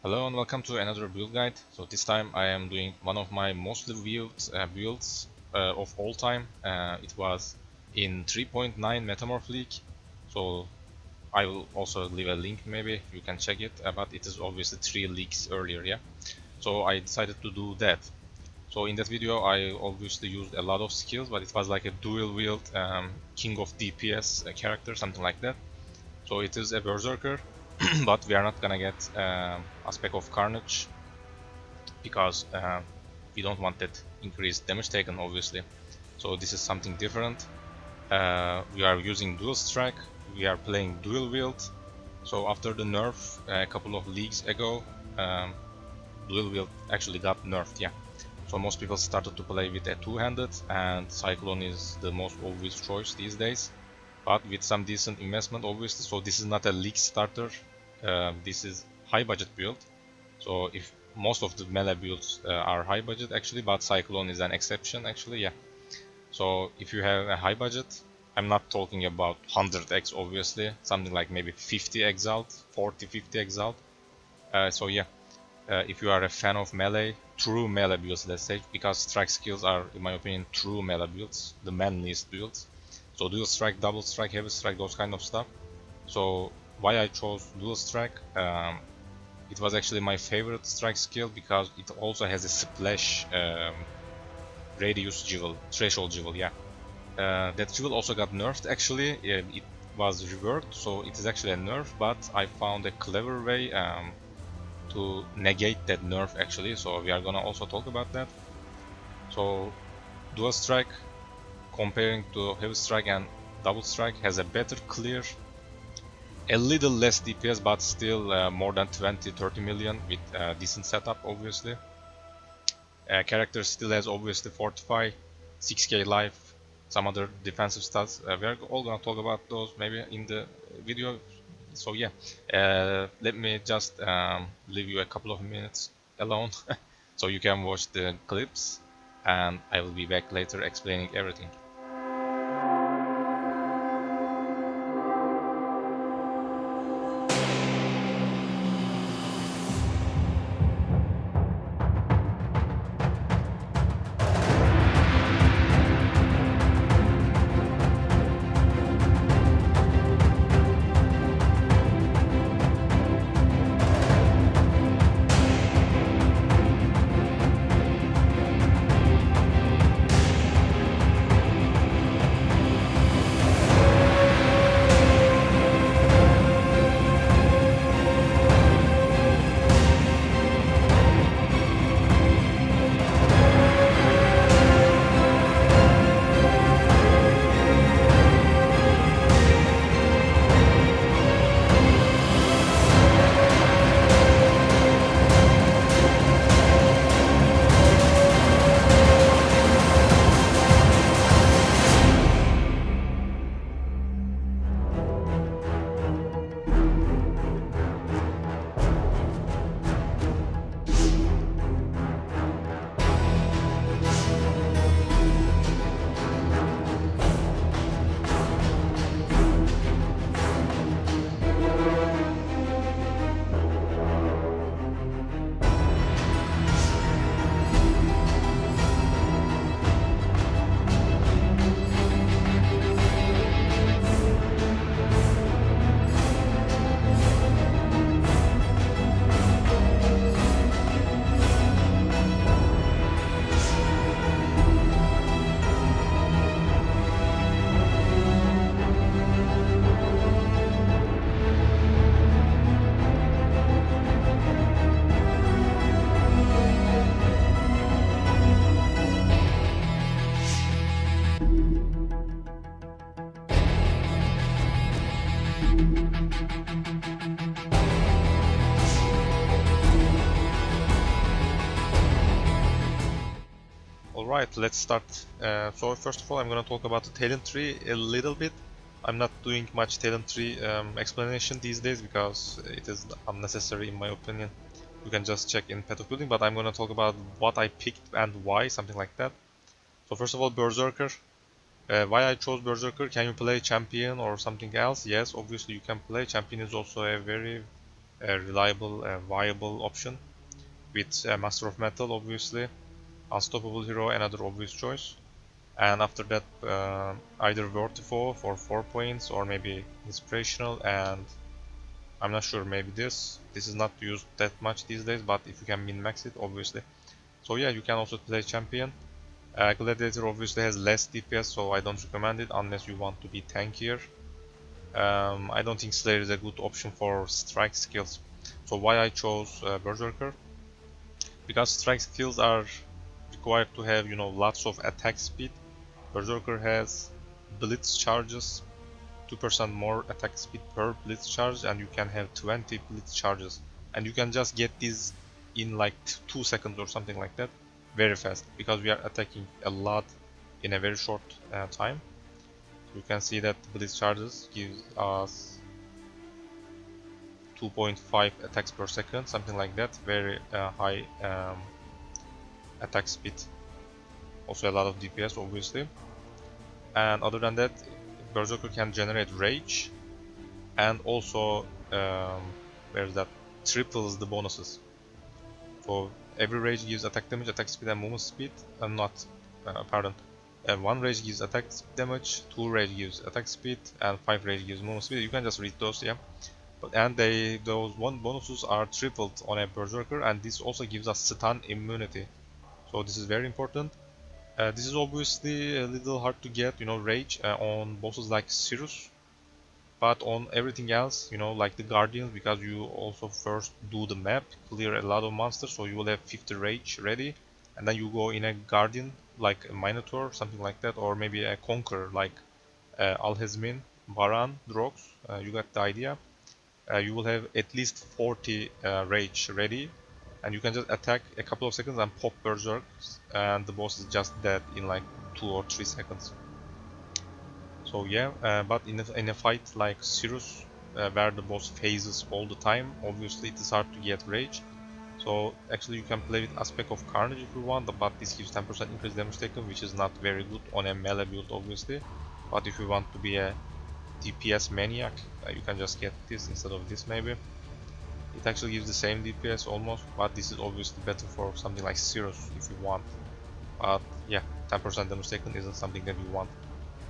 Hello and welcome to another build guide. So this time I am doing one of my mostly viewed builds of all time. It was in 3.9 Metamorph League. So I will also leave a link, maybe you can check it, but it is obviously 3 leagues earlier, yeah. So I decided to do that. So in that video I obviously used a lot of skills, but it was like a dual wield king of DPS character, something like that. So it is a Berserker, but we are not gonna get aspect of Carnage because we don't want that increased damage taken, obviously. So this is something different. We are using dual strike, we are playing dual wield. So after the nerf a couple of leagues ago, dual wield actually got nerfed, yeah. So most people started to play with a two-handed, and Cyclone is the most obvious choice these days. But with some decent investment, obviously. So this is not a league starter. This is high budget build. So if most of the melee builds are high budget actually, but Cyclone is an exception actually, yeah. So if you have a high budget, I'm not talking about 100x obviously, something like maybe 50 exiled, 40-50 exiled. So yeah, if you are a fan of melee, true melee builds, let's say, because strike skills are, in my opinion, true melee builds, the manliest builds. So dual strike, double strike, heavy strike, those kind of stuff. So why I chose dual strike? It was actually my favorite strike skill because it also has a splash radius jewel, threshold jewel, yeah. That jewel also got nerfed actually, it was reworked, so it is actually a nerf, but I found a clever way to negate that nerf actually, so we are gonna also talk about that. So dual strike, comparing to heavy strike and double strike, has a better clear, a little less DPS, but still more than 20-30 million with decent setup, obviously. Character still has obviously Fortify, 6k life, some other defensive stats. We're all gonna talk about those maybe in the video. So yeah, let me just leave you a couple of minutes alone so you can watch the clips, and I will be back later explaining everything. Alright, let's start. So first of all, I'm gonna talk about the talent tree a little bit. I'm not doing much talent tree explanation these days because it is unnecessary in my opinion. You can just check in Path of Building, but I'm gonna talk about what I picked and why, something like that. So first of all, Berserker. Why I chose Berserker? Can you play Champion or something else? Yes, obviously you can play. Champion is also a very a reliable, viable option with Master of Metal, obviously, Unstoppable Hero, another obvious choice. And after that, either Vertifo for 4 points or maybe Inspirational, and I'm not sure, maybe this. This is not used that much these days, but if you can min-max it, obviously. So yeah, you can also play Champion. Gladiator obviously has less DPS, so I don't recommend it unless you want to be tankier. I don't think Slayer is a good option for strike skills. So why I chose Berserker? Because strike skills are required to have, you know, lots of attack speed. Berserker has blitz charges, 2% more attack speed per blitz charge, and you can have 20 blitz charges, and you can just get these in like 2 seconds or something like that, very fast, because we are attacking a lot in a very short time. So you can see that blitz charges gives us 2.5 attacks per second, something like that, very high attack speed, also a lot of DPS obviously. And other than that, Berserker can generate rage, and also where's that, triples the bonuses. So every rage gives attack damage, attack speed, and movement speed. Pardon. 1 rage gives attack damage, 2 rage gives attack speed, and 5 rage gives movement speed. You can just read those, yeah. And those one bonuses are tripled on a Berserker, and this also gives us stun immunity. So this is very important. This is obviously a little hard to get, you know, rage on bosses like Sirus. But on everything else, you know, like the Guardians, because you also first do the map, clear a lot of monsters, so you will have 50 rage ready, and then you go in a Guardian, like a Minotaur, something like that, or maybe a Conqueror, like Alhazmin, Baran, Drox, you got the idea. You will have at least 40 rage ready, and you can just attack a couple of seconds and pop Berserk, and the boss is just dead in like 2 or 3 seconds. So yeah, but in a fight like Sirus, where the boss phases all the time, obviously it is hard to get rage. So actually you can play with Aspect of Carnage if you want, but this gives 10% increased damage taken, which is not very good on a melee build obviously. But if you want to be a DPS maniac, you can just get this instead of this maybe. It actually gives the same DPS almost, but this is obviously better for something like Sirus if you want. But yeah, 10% damage taken isn't something that you want.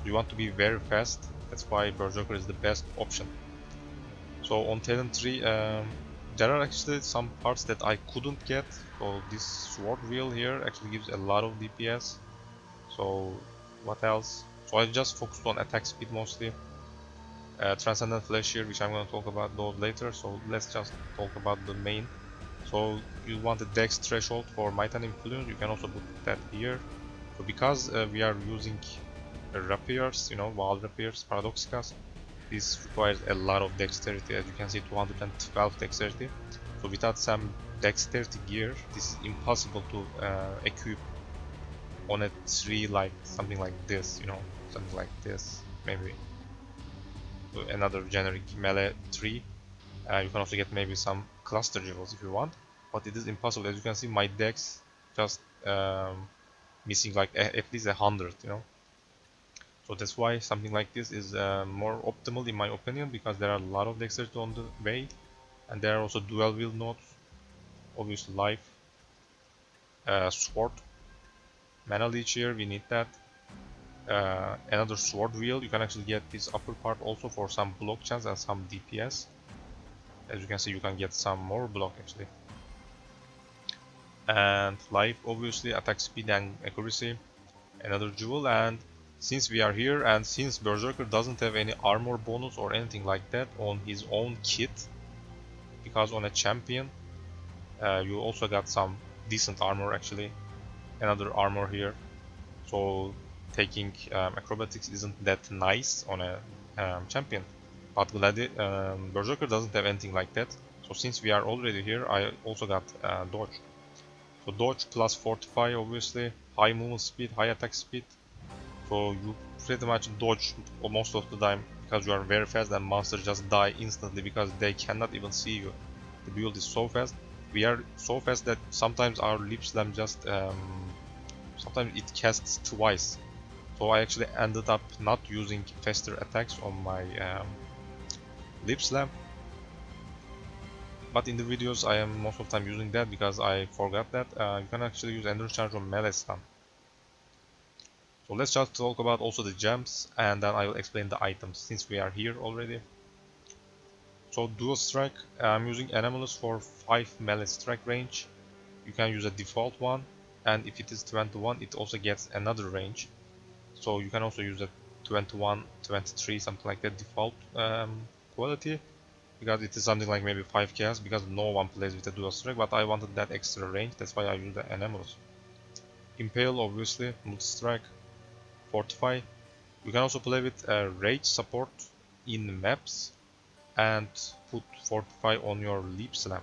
You want to be very fast, that's why Berserker is the best option. So on talent tree, there are actually some parts that I couldn't get. So this sword wheel here actually gives a lot of DPS. So what else? So I just focused on attack speed mostly. Transcendent Flash here, which I'm going to talk about those later. So let's just talk about the main. So you want the dex threshold for Might and Influence, you can also put that here. So because we are using rapiers, you know, wild rapiers, paradoxicas, this requires a lot of dexterity. As you can see, 212 dexterity. So without some dexterity gear, this is impossible to equip on a tree like something like this, you know, something like this, maybe another generic melee tree. You can also get maybe some cluster jewels if you want, but it is impossible. As you can see, my dex just missing like at least 100, you know. So that's why something like this is more optimal in my opinion, because there are a lot of dexterity on the way, and there are also dual wield nodes, obviously life, sword, mana leech here, we need that. Another sword wheel, you can actually get this upper part also for some block chance and some DPS. As you can see, you can get some more block actually. And life, obviously, attack speed and accuracy, another jewel. And since we are here, and since Berserker doesn't have any armor bonus or anything like that on his own kit, because on a champion you also got some decent armor actually, another armor here. So taking acrobatics isn't that nice on a champion, but Berserker doesn't have anything like that. So since we are already here, I also got dodge. So dodge plus fortify, obviously, high movement speed, high attack speed. So you pretty much dodge most of the time because you are very fast, and monsters just die instantly because they cannot even see you. The build is so fast. We are so fast that sometimes our lip slam just sometimes it casts twice. So I actually ended up not using faster attacks on my lip slam. But in the videos I am most of the time using that because I forgot that you can actually use endurance charge on melee stun. So let's just talk about also the gems, and then I will explain the items since we are here already. So dual strike, I'm using Anomalous for 5 melee strike range. You can use a default one, and if it is 21 it also gets another range. So you can also use a 21, 23, something like that default quality, because it is something like maybe 5 chaos, because no one plays with a dual strike, but I wanted that extra range, that's why I used the Anomalous. Impale, obviously, multi-strike, Fortify. You can also play with Rage support in maps and put Fortify on your Leap Slam.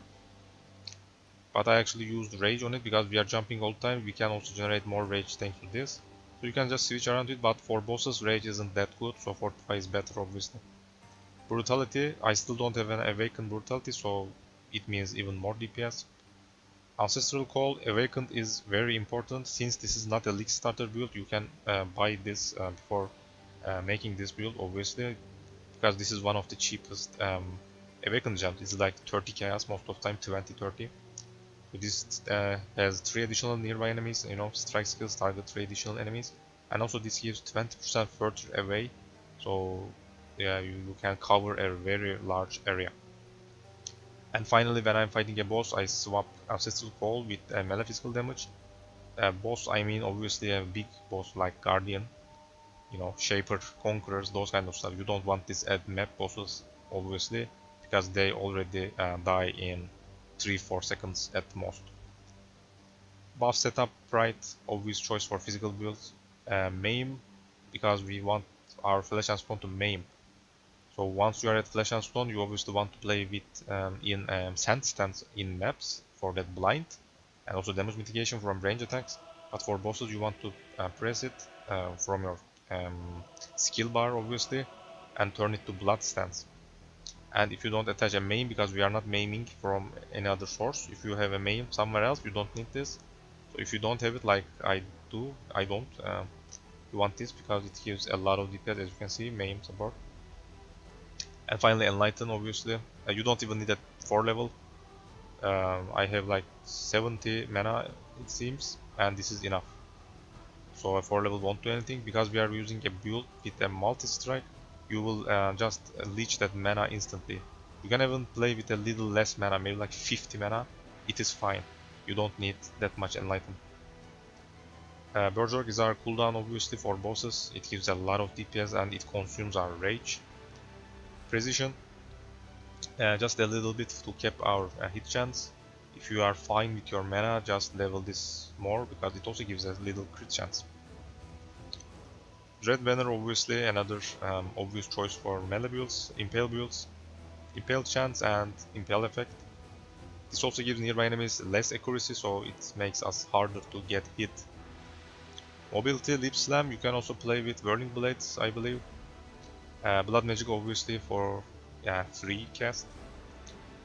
But I actually used Rage on it because we are jumping all the time. We can also generate more Rage thanks to this. So you can just switch around it, but for bosses Rage isn't that good, so Fortify is better obviously. Brutality, I still don't have an Awakened Brutality, so it means even more DPS. Ancestral Call, Awakened is very important. Since this is not a league starter build, you can buy this before making this build obviously, because this is one of the cheapest Awakened gems. It's like 30 chaos most of the time, 20-30. So this has 3 additional nearby enemies, strike skills target 3 additional enemies, and also this gives 20% further away, so yeah, you can cover a very large area. And finally, when I'm fighting a boss, I swap Ancestral Call with melee physical damage. Boss, I mean obviously a big boss like Guardian, Shaper, Conquerors, those kind of stuff. You don't want this at map bosses, obviously, because they already die in 3-4 seconds at most. Buff setup, right, obvious choice for physical builds. Maim, because we want our Flesh and Stone to maim. So once you are at Flesh and Stone, you obviously want to play with in Sand Stance in maps for that blind, and also damage mitigation from range attacks. But for bosses, you want to press it from your skill bar, obviously, and turn it to Blood Stance. And if you don't attach a main, because we are not maiming from any other source, if you have a main somewhere else, you don't need this. So if you don't have it like I do, I don't, you want this because it gives a lot of DPS, as you can see, main support. And finally Enlighten, obviously. You don't even need a 4 level. I have like 70 mana it seems, and this is enough. So a 4 level won't do anything, because we are using a build with a multi-strike. You will just leech that mana instantly. You can even play with a little less mana, maybe like 50 mana. It is fine. You don't need that much Enlighten. Berserker is our cooldown obviously for bosses. It gives a lot of DPS and it consumes our rage. Precision, just a little bit to keep our hit chance. If you are fine with your mana, just level this more, because it also gives a little crit chance. Dread Banner, obviously another obvious choice for melee builds, Impale builds. Impale chance and Impale effect. This also gives nearby enemies less accuracy, so it makes us harder to get hit. Mobility, Leap Slam, you can also play with Whirling Blades, I believe. Blood Magic obviously for free cast.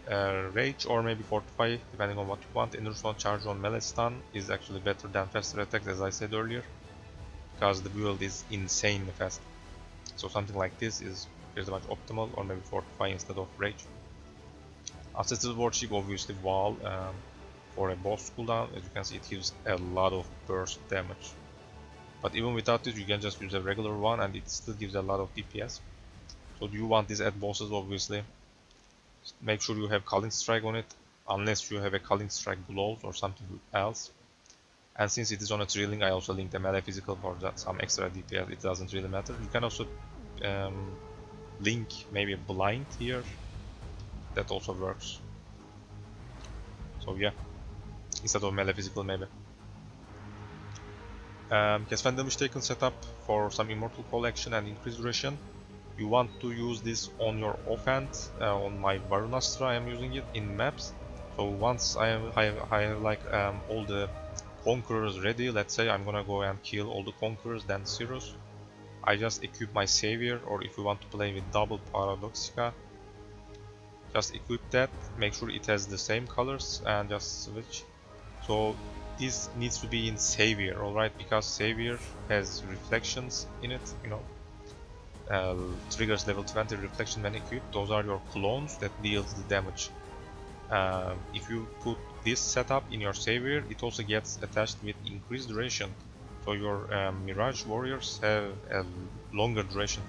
Rage or maybe Fortify, depending on what you want. Endurance charge on melee stun is actually better than faster attacks, as I said earlier, because the build is insanely fast. So something like this is pretty much optimal, or maybe Fortify instead of Rage. Ancestral Worship, obviously Wall for a boss cooldown. As you can see, it gives a lot of burst damage. But even without this, you can just use a regular one and it still gives a lot of DPS. So do you want this at bosses, obviously. Make sure you have Culling Strike on it, unless you have a Culling Strike Blows or something else. And since it is on a Trilling, I also linked a melee physical for that, some extra DPS, it doesn't really matter. You can also link maybe a Blind here, that also works. So yeah, instead of melee physical maybe. Cast Fan Damage Taken setup for some Immortal Call action and increased duration. You want to use this on your offhand. On my Varunastra I am using it in maps. So once I have like all the Conquerors ready, let's say I'm gonna go and kill all the Conquerors, then Cirrus, I just equip my Savior, or if you want to play with double Paradoxica, just equip that, make sure it has the same colors and just switch. So this needs to be in Savior, alright, because Savior has reflections in it, triggers level 20 reflection when equipped. Those are your clones that deals the damage. If you put this setup in your savior, it also gets attached with increased duration. So your Mirage warriors have a longer duration.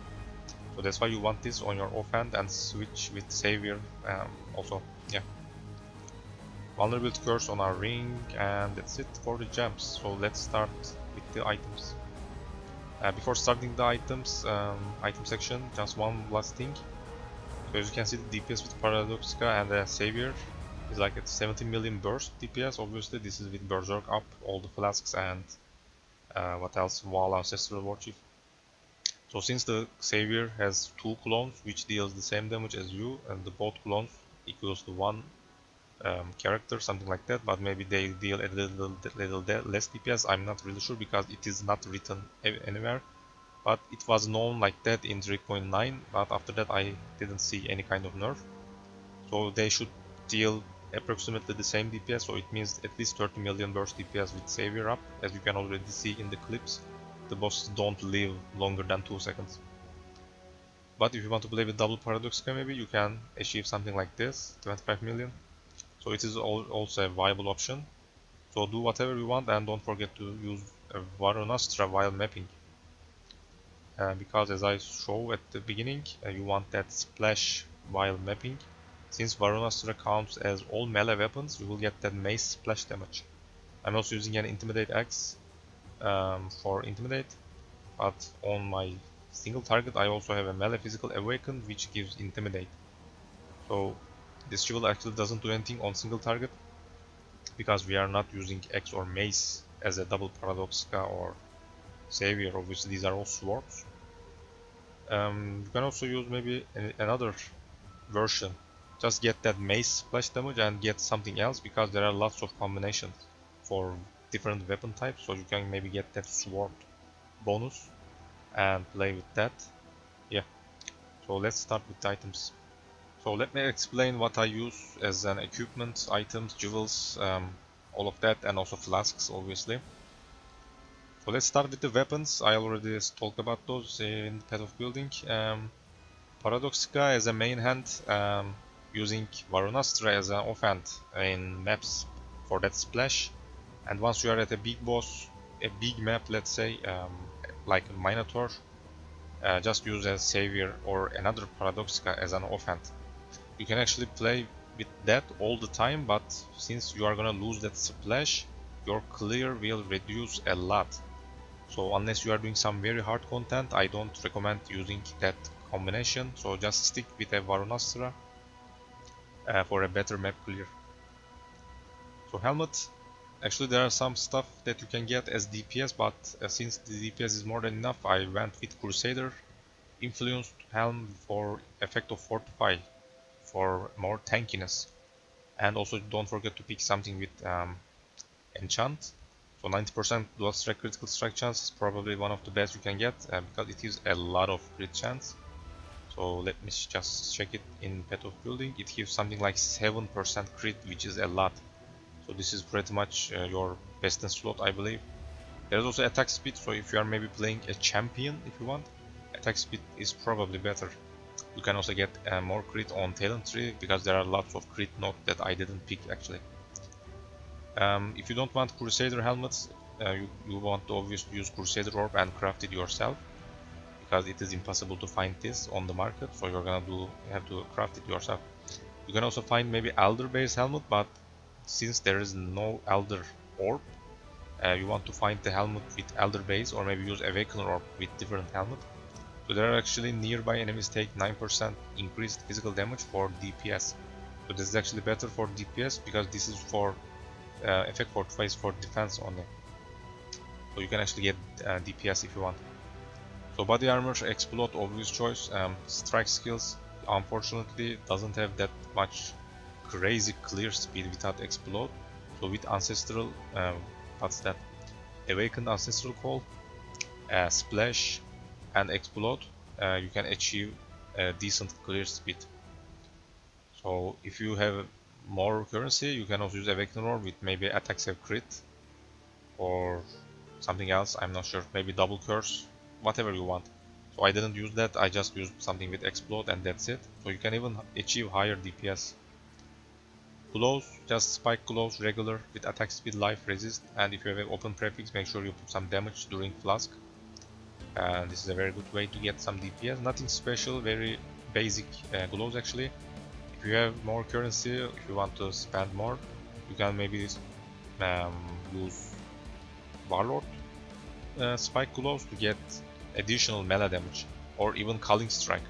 So that's why you want this on your offhand and switch with savior also. Yeah. Vulnerability curse on our ring, and that's it for the gems. So let's start with the items. Before starting the items, item section, just one last thing. So as you can see, the DPS with Paradoxica and the Savior is like at 70 million burst DPS. Obviously, this is with Berserk up, all the Flasks, and what else? Wall Ancestral Warchief. So since the Savior has two clones which deals the same damage as you, and the both clones equals to one character, something like that, but maybe they deal a little less DPS. I'm not really sure because it is not written anywhere. But it was known like that in 3.9, but after that I didn't see any kind of nerf. So they should deal approximately the same DPS, so it means at least 30 million burst DPS with Savior up. As you can already see in the clips, the bosses don't live longer than 2 seconds. But if you want to play with double Paradoxica, maybe you can achieve something like this, 25 million. So it is also a viable option. So do whatever you want, and don't forget to use Varonastra while mapping. Because as I show at the beginning, you want that splash while mapping. Since Varonastra counts as all melee weapons, you will get that mace splash damage. I'm also using an Intimidate Axe for Intimidate, but on my single target I also have a melee physical awaken which gives Intimidate. So this shield actually doesn't do anything on single target because we are not using Axe or mace as a double Paradoxica or Savior. Obviously these are all swords. You can also use maybe another version. Just get that mace splash damage and get something else because there are lots of combinations for different weapon types. So you can maybe get that sword bonus and play with that. Yeah. So let's start with the items. So let me explain what I use as an equipment, items, jewels, all of that, and also flasks, obviously. So let's start with the weapons. I already talked about those in Path of Building. Paradoxica as a main hand, using Varunastra as an offhand in maps for that splash. And once you are at a big boss, a big map, let's say, like Minotaur, just use a Savior or another Paradoxica as an offhand. You can actually play with that all the time, but since you are gonna lose that splash, your clear will reduce a lot. So unless you are doing some very hard content, I don't recommend using that combination. So just stick with a Varunastra for a better map clear. So helmet, actually there are some stuff that you can get as DPS, but since the DPS is more than enough, I went with Crusader Influenced Helm for effect of Fortify for more tankiness. And also don't forget to pick something with enchant. So 90% dual strike critical strike chance is probably one of the best you can get because it gives a lot of crit chance. So let me just check it in Path of Building. It gives something like 7% crit, which is a lot. So this is pretty much your best in slot, I believe. There's also attack speed, so if you are maybe playing a champion, if you want, attack speed is probably better. You can also get more crit on talent tree because there are lots of crit note that I didn't pick actually. If you don't want Crusader helmets, you want to obviously use Crusader Orb and craft it yourself because it is impossible to find this on the market, so you're gonna have to craft it yourself. You can also find maybe Elder based helmet, but since there is no Elder Orb, you want to find the helmet with Elder base or maybe use Awakener Orb with different helmet. So there are actually nearby enemies take 9% increased physical damage for DPS. So this is actually better for DPS because this is for effect fortifies for defense only. So you can actually get DPS if you want. So body armor, explode, obvious choice. Strike skills, unfortunately, doesn't have that much crazy clear speed without explode. So with ancestral, what's that? Awakened ancestral call, splash, and explode, you can achieve a decent clear speed. So if you have more currency, you can also use Awakener Orb with maybe attack save crit or something else. I'm not sure. Maybe double curse, whatever you want. So I didn't use that. I just used something with explode and that's it. So you can even achieve higher DPS. Glows, just spike glows regular with attack speed, life, resist, and if you have an open prefix, make sure you put some damage during Flask. And this is a very good way to get some DPS. Nothing special, very basic glows actually. If you have more currency, if you want to spend more, you can maybe use Warlord spike glows to get additional melee damage, or even Culling Strike.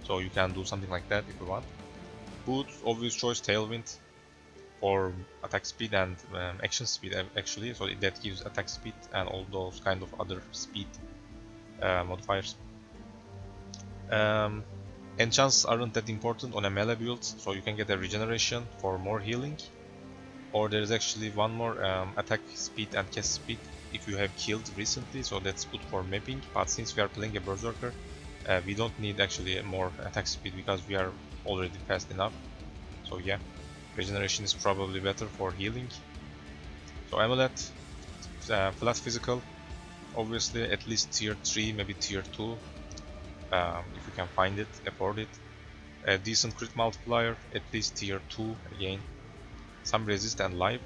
So you can do something like that if you want. Boots, obvious choice, Tailwind for attack speed and action speed actually, so that gives attack speed and all those kind of other speed modifiers. Enchants aren't that important on a melee build, so you can get a regeneration for more healing, or there is actually one more attack speed and cast speed if you have killed recently, so that's good for mapping. But since we are playing a Berserker, we don't need actually more attack speed because we are already fast enough. So yeah, regeneration is probably better for healing. So Amulet, flat physical, obviously at least tier 3, maybe tier 2, if you can find it, afford it. A decent crit multiplier, at least tier 2 again. Some resist and life.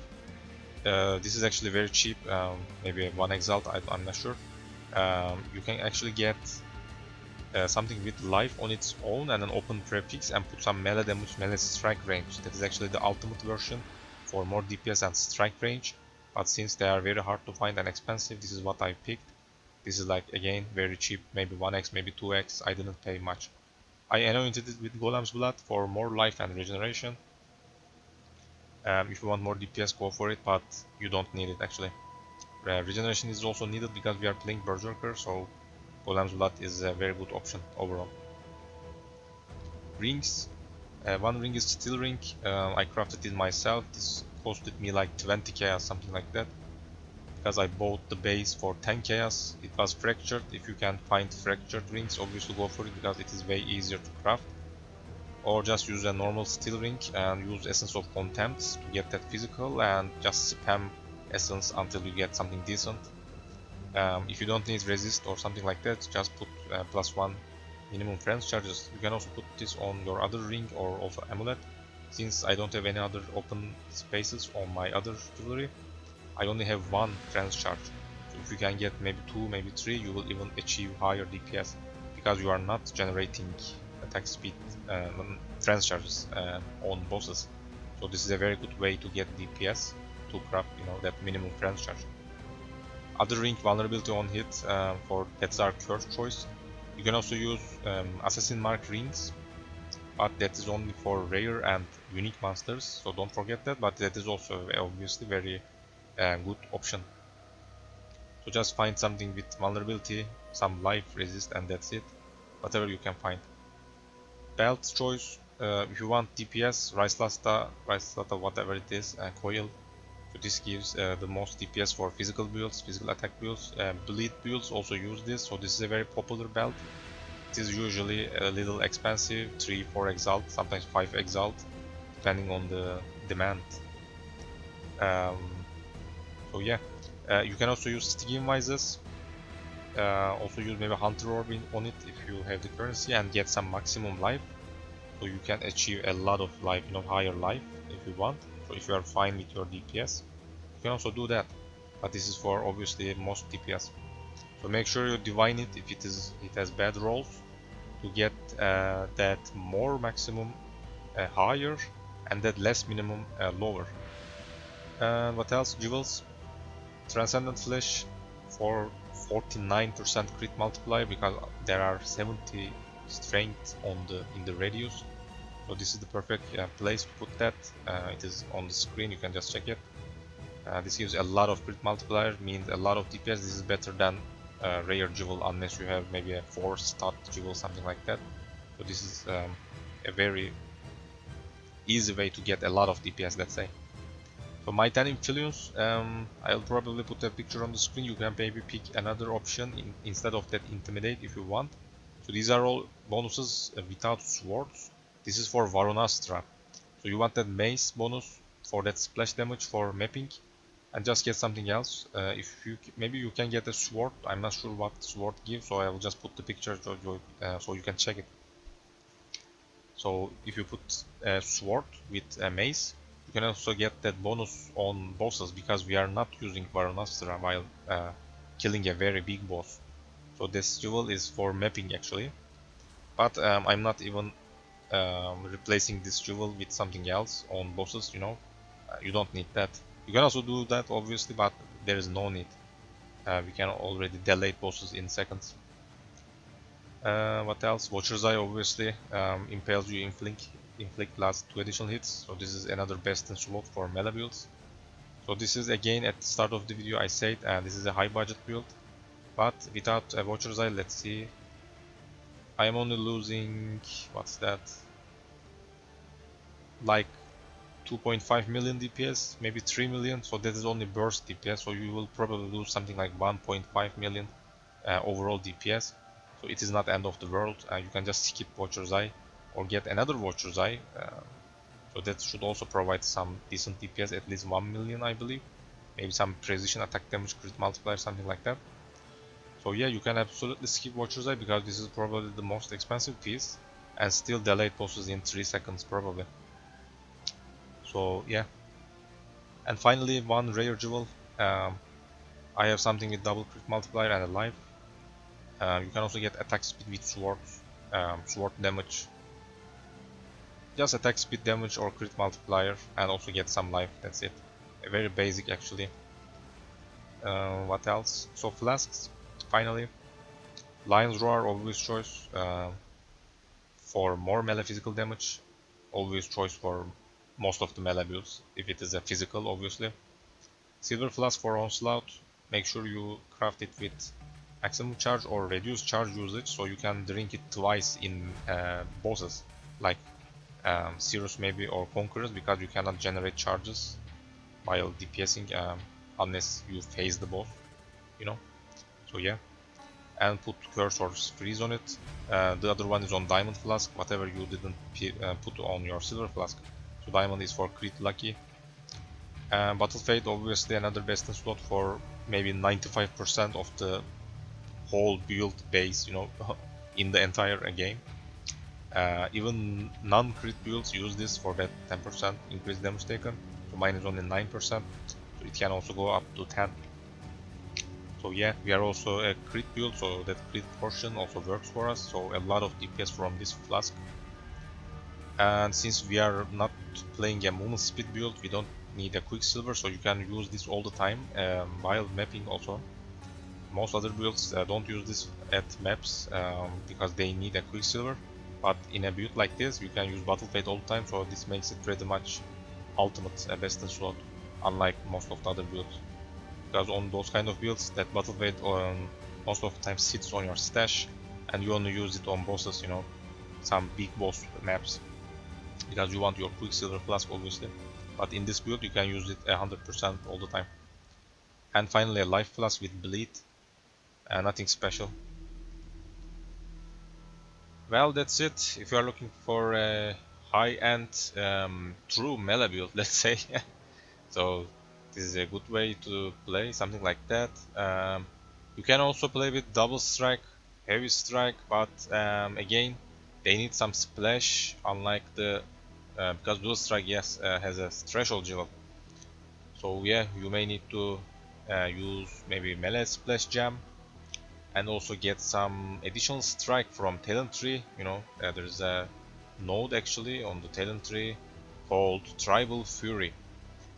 This is actually very cheap, maybe 1 exalt, I'm not sure. You can actually get something with life on its own and an open prefix and put some melee damage, melee strike range. That is actually the ultimate version for more DPS and strike range. But since they are very hard to find and expensive, this is what I picked. This is like again very cheap, maybe 1x, maybe 2x. I didn't pay much. I anointed it with Golem's Blood for more life and regeneration. If you want more DPS, go for it, but you don't need it actually. Regeneration is also needed because we are playing Berserker, so Golem's Blood is a very good option overall. Rings. One ring is Steel Ring. I crafted it myself. This costed me like 20 chaos, something like that. Because I bought the base for 10 chaos. It was fractured. If you can find fractured rings, obviously go for it because it is way easier to craft. Or just use a normal steel ring and use Essence of Contempt to get that physical and just spam essence until you get something decent. If you don't need resist or something like that, just put +1 minimum friends charges. You can also put this on your other ring or also amulet. Since I don't have any other open spaces on my other jewelry, I only have 1 friends charge. So if you can get maybe 2, maybe 3, you will even achieve higher DPS because you are not generating attack speed friends charges on bosses. So this is a very good way to get DPS to craft, that minimum friends charge. Other ring vulnerability on hit that's our curse choice. You can also use assassin mark rings, but that is only for rare and unique monsters, so don't forget that. But that is also obviously very good option. So just find something with vulnerability, some life resist, and that's it. Whatever you can find. Belt choice. If you want DPS, Rice Lasta, whatever it is, coil. So this gives the most DPS for physical builds, physical attack builds. Bleed builds also use this, so this is a very popular belt. It is usually a little expensive, 3-4 exalt, sometimes 5 exalt, depending on the demand. So yeah, you can also use Stigim Vises. Also use maybe Hunter Orb on it if you have the currency and get some maximum life. So you can achieve a lot of life, higher life if you want. So if you are fine with your DPS, you can also do that. But this is for obviously most DPS. So make sure you divine it if it has bad rolls to get that more maximum higher and that less minimum lower. What else? Jewels. Transcendent Flesh for 49% crit multiplier because there are 70 strength in the radius. So this is the perfect place to put that. It is on the screen, you can just check it. This gives a lot of crit multiplier, means a lot of DPS. This is better than rare jewel unless you have maybe a 4 stat jewel, something like that. So this is a very easy way to get a lot of DPS, let's say. So Might and Influence, I'll probably put a picture on the screen. You can maybe pick another option instead of that Intimidate if you want. So these are all bonuses without swords. This is for Varunastra. So you want that mace bonus for that splash damage for mapping, and just get something else. Maybe you can get a sword. I'm not sure what sword gives, so I will just put the picture so you can check it. So if you put a sword with a mace, you can also get that bonus on bosses because we are not using Varunastra while killing a very big boss. So this jewel is for mapping actually, but I'm not even replacing this jewel with something else on bosses, you know. You don't need that. You can also do that obviously, but there is no need. We can already delete bosses in seconds. What else? Watcher's Eye obviously impales you inflict plus 2 additional hits, so this is another best in slot for melee builds. So this is again at the start of the video I said this is a high budget build, but without a Watcher's Eye, let's see, I am only losing, what's that, like 2.5 million DPS, maybe 3 million, so that is only burst DPS, so you will probably lose something like 1.5 million overall DPS. So it is not end of the world, you can just skip Watcher's Eye or get another Watcher's Eye, so that should also provide some decent DPS, at least 1 million I believe, maybe some precision attack damage, crit multiplier, something like that. So yeah, you can absolutely skip Watcher's Eye because this is probably the most expensive piece and still delete bosses in 3 seconds probably. So yeah, and finally one rare jewel. I have something with double crit multiplier and a life. You can also get attack speed with swords, sword damage, just attack speed damage or crit multiplier, and also get some life. That's it. Very basic actually. What else? So flasks. Finally, Lion's Roar, obvious choice for more melee physical damage. Obvious choice for most of the melee builds if it is a physical, obviously. Silver Flask for onslaught. Make sure you craft it with maximum charge or reduced charge usage, so you can drink it twice in bosses like Cirrus maybe or Conquerors, because you cannot generate charges while DPSing unless you phase the boss, you know. So yeah, and put Curse or Freeze on it. The other one is on Diamond Flask, whatever you didn't put on your Silver Flask. So Diamond is for crit lucky. Battle Fade obviously another best in slot for maybe 95% of the whole build base, you know, in the entire game. Even non-crit builds use this for that 10% increased damage taken. So mine is only 9%, so it can also go up to 10. So yeah, we are also a crit build, so that crit portion also works for us. So a lot of DPS from this flask. And since we are not playing a movement speed build, we don't need a quicksilver, so you can use this all the time while mapping also. Most other builds don't use this at maps because they need a quicksilver, but in a build like this you can use Battle Fate all the time, so this makes it pretty much ultimate best in slot, unlike most of the other builds. Because on those kind of builds, that Battle Fate most of the time sits on your stash and you only use it on bosses, you know, some big boss maps, because you want your quicksilver flask obviously. But in this build you can use it 100% all the time. And finally a life flask with bleed, nothing special. Well, that's it. If you are looking for a high-end true melee build, let's say, so this is a good way to play something like that. You can also play with double strike, heavy strike, but again they need some splash, unlike the because dual strike, yes, has a threshold jewel. So yeah, you may need to use maybe melee splash jam and also get some additional strike from talent tree. You know, there's a node actually on the talent tree called Tribal Fury.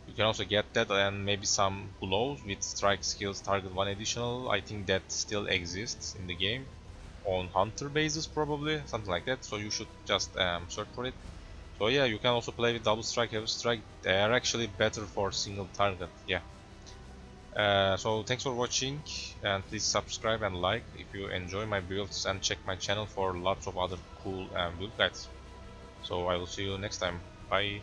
You can also get that and maybe some glows with strike skills target 1 additional. I think that still exists in the game on hunter bases, probably something like that, so you should just search for it. So yeah, you can also play with double strike, heavy strike. They are actually better for single target. Yeah. So thanks for watching, and please subscribe and like if you enjoy my builds, and check my channel for lots of other cool build guides. So I will see you next time. Bye.